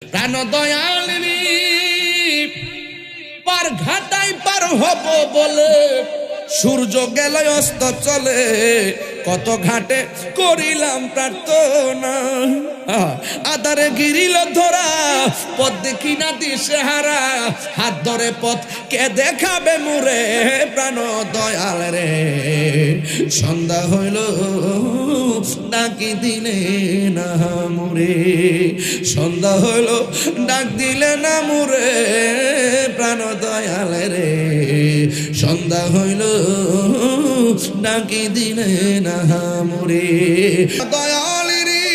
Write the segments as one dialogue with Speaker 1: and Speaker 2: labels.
Speaker 1: প্রাণ দয়ালিনী পার ঘাটাই পার হব বলে সূর্য গেল অস্ত চলে, কত ঘাটে করিলাম প্রার্থনা, আদারে গিরিল ধরা পথ দেখি না দিশে হারা, হাত ধরে পথ কে দেখাবে মুরে প্রাণ দয়াল রে। সন্ধ্যা হইল ডাকি দিলে না মুরে, সন্ধ্যা হইল ডাক দিলে না মুরে প্রাণ দয়াল রে। সন্ধ্যা হইল ডাকি দিলে না মুরে দয়াল রে।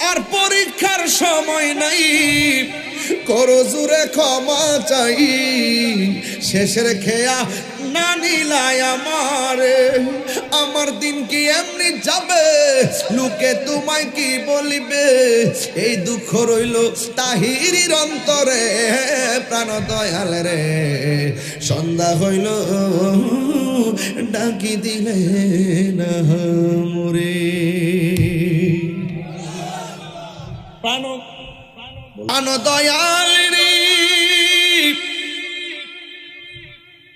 Speaker 1: আর পরীক্ষার সময় নাই, করো জুরে ক্ষমা চাই, শেষের খেয়া না নিলাই আমারে, আমার দিন কি এমনি যাবে, লোকে তোমায় কি বলিবে, এই দুঃখ রইল তাহিরির অন্তরে প্রাণ দয়াল রে। সন্ধ্যা হইল ডাকি দিলে না মোরে প্রাণ দয়াল রে।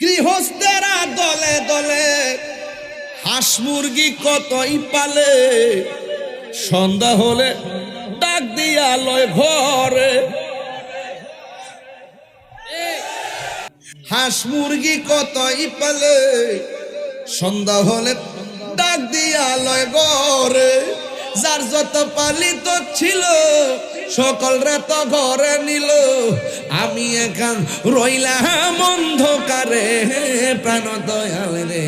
Speaker 1: গৃহস্থেরা দলে দলে হাঁস মুরগি কতই পালে, সন্ধ্যা হলে ডাক দিয়া লয় ঘরে, হাঁস মুরগি কতই পালে, সন্ধ্যা হলে ডাক দিয়া লয় ঘরে, যার যত পালিত ছিল সকল রাত ঘরে নিল, আমি এখান রইলাম অন্ধকারে প্রাণ দয়াল রে।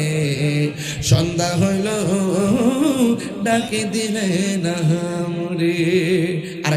Speaker 1: সন্ধ্যা হইল ডাকি দিলে না মোরে। আর